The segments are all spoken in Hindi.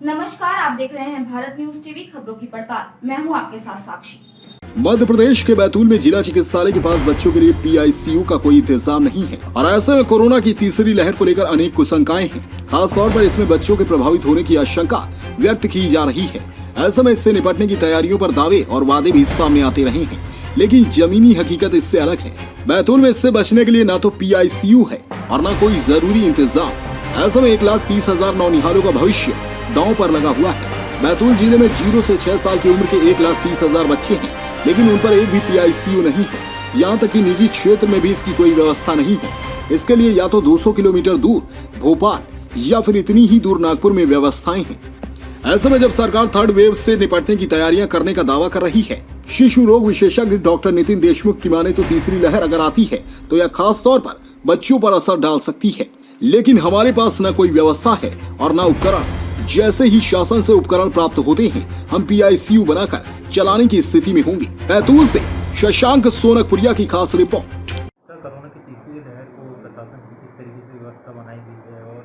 नमस्कार, आप देख रहे हैं भारत न्यूज टीवी खबरों की पड़ताल। मैं हूं आपके साथ साक्षी। मध्य प्रदेश के बैतूल में जिला चिकित्सालय के पास बच्चों के लिए पीआईसीयू का कोई इंतजाम नहीं है और ऐसे में कोरोना की तीसरी लहर को लेकर अनेक कुशंकाएं हैं। खास तौर पर इसमें बच्चों के प्रभावित होने की आशंका व्यक्त की जा रही है। ऐसे में इससे निपटने की तैयारियों पर दावे और वादे भी सामने आते रहे हैं, लेकिन जमीनी हकीकत इससे अलग है। बैतूल में इससे बचने के लिए न तो पीआईसीयू है और न कोई जरूरी इंतजाम। ऐसे में 1,30,000 नौनिहालों का भविष्य दांव पर लगा हुआ है। बैतूल जिले में 0 से 6 साल की उम्र के 1,30,000 बच्चे हैं, लेकिन उन पर एक भी पीआईसीयू नहीं है। यहाँ तक कि निजी क्षेत्र में भी इसकी कोई व्यवस्था नहीं है। इसके लिए या तो 200 किलोमीटर दूर भोपाल या फिर इतनी ही दूर नागपुर में व्यवस्थाएं हैं। ऐसे में जब सरकार थर्ड वेव से निपटने की तैयारियां करने का दावा कर रही है, शिशु रोग विशेषज्ञ डॉक्टर नितिन देशमुख की माने तो तीसरी लहर अगर आती है तो यह खास तौर पर बच्चों पर असर डाल सकती है। लेकिन हमारे पास न कोई व्यवस्था है और न उपकरण। जैसे ही शासन से उपकरण प्राप्त होते हैं, हम पीआईसीयू बनाकर चलाने की स्थिति में होंगे। बैतूल से शशांक सोनकपुरिया की खास रिपोर्ट। कोरोना की तीसरी लहर को प्रशासन की किस तरीके से व्यवस्था बनाई गई है और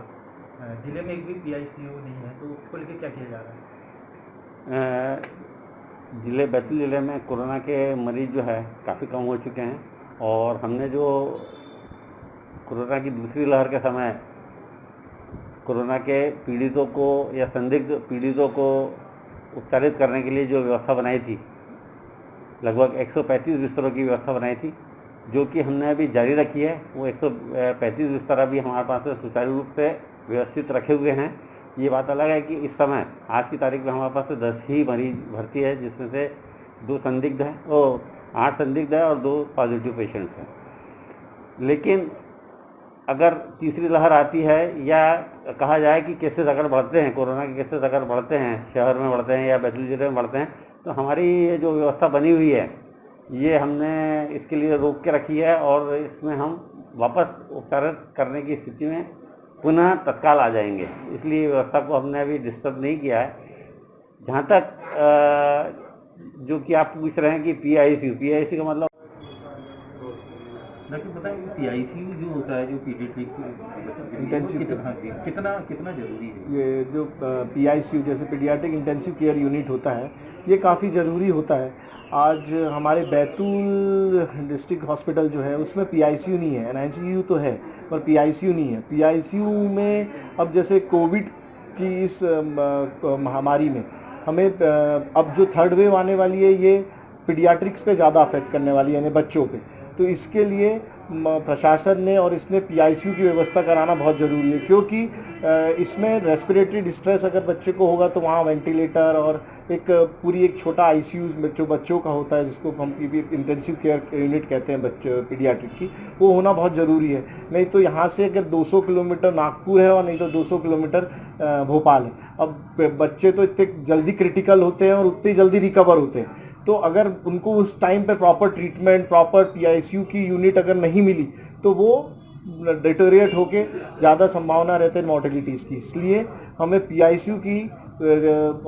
जिले में एक भी पीआईसीयू नहीं है, तो उसको लेकर क्या किया जा रहा है? बैतूल ज़िले में कोरोना के मरीज जो है काफ़ी कम हो चुके हैं और हमने जो कोरोना की दूसरी लहर के समय कोरोना के पीड़ितों को या संदिग्ध पीड़ितों को उपचारित करने के लिए जो व्यवस्था बनाई थी, लगभग 135 बिस्तरों की व्यवस्था बनाई थी, जो कि हमने अभी जारी रखी है। वो 135 बिस्तर अभी हमारे पास सुचारू रूप से व्यवस्थित रखे हुए हैं। ये बात अलग है कि इस समय आज की तारीख में हमारे पास 10 ही मरीज भर्ती है, जिसमें से 2 संदिग्ध हैं, 8 संदिग्ध है और 2 पॉजिटिव पेशेंट्स हैं। लेकिन अगर तीसरी लहर आती है या कहा जाए कि केसेस अगर बढ़ते हैं, कोरोना के केसेस अगर बढ़ते हैं, शहर में बढ़ते हैं या बैतूल जिले में बढ़ते हैं, तो हमारी ये जो व्यवस्था बनी हुई है ये हमने इसके लिए रोक के रखी है और इसमें हम वापस उपचार करने की स्थिति में पुनः तत्काल आ जाएंगे। इसलिए व्यवस्था को हमने अभी डिस्टर्ब नहीं किया है। जहाँ तक जो कि आप पूछ रहे हैं कि पीआईसीयू का मतलब डॉक्टर बताएं, पीआईसीयू जो होता है, जो पीडियाट्रिक इंटेंसिव कितना जरूरी है? ये जो पीआईसीयू जैसे पीडियाट्रिक इंटेंसिव केयर यूनिट होता है, ये काफ़ी ज़रूरी होता है। आज हमारे बैतूल डिस्ट्रिक्ट हॉस्पिटल जो है उसमें पीआईसीयू नहीं है, एनआईसीयू तो है पर पीआईसीयू नहीं है। पीआईसीयू में अब जैसे कोविड की इस महामारी में हमें अब जो थर्ड वेव आने वाली है ये पीडियाट्रिक्स पे ज़्यादा अफेक्ट करने वाली है, यानी बच्चों पे। तो इसके लिए प्रशासन ने और इसने पीआईसीयू की व्यवस्था कराना बहुत ज़रूरी है, क्योंकि इसमें रेस्पिरेटरी डिस्ट्रेस अगर बच्चे को होगा तो वहाँ वेंटिलेटर और एक छोटा आईसीयू जो बच्चों का होता है, जिसको हम इंटेंसिव केयर यूनिट कहते हैं बच्चे पीडियाट्रिक की, वो होना बहुत ज़रूरी है। नहीं तो यहाँ से अगर 200 किलोमीटर नागपुर है और नहीं तो 200 किलोमीटर भोपाल है। अब बच्चे तो इतने जल्दी क्रिटिकल होते हैं और उतने जल्दी रिकवर होते हैं, तो अगर उनको उस टाइम पे प्रॉपर ट्रीटमेंट, प्रॉपर पीआईसीयू की यूनिट अगर नहीं मिली तो वो डिटोरिएट होके ज़्यादा संभावना रहते हैं मॉर्टेलिटीज़ की। इसलिए हमें पीआईसीयू की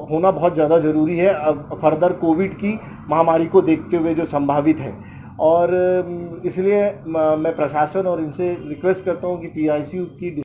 होना बहुत ज़्यादा ज़रूरी है अब फर्दर कोविड की महामारी को देखते हुए जो संभावित है। और इसलिए मैं प्रशासन और इनसे रिक्वेस्ट करता हूँ कि पीआईसीयू की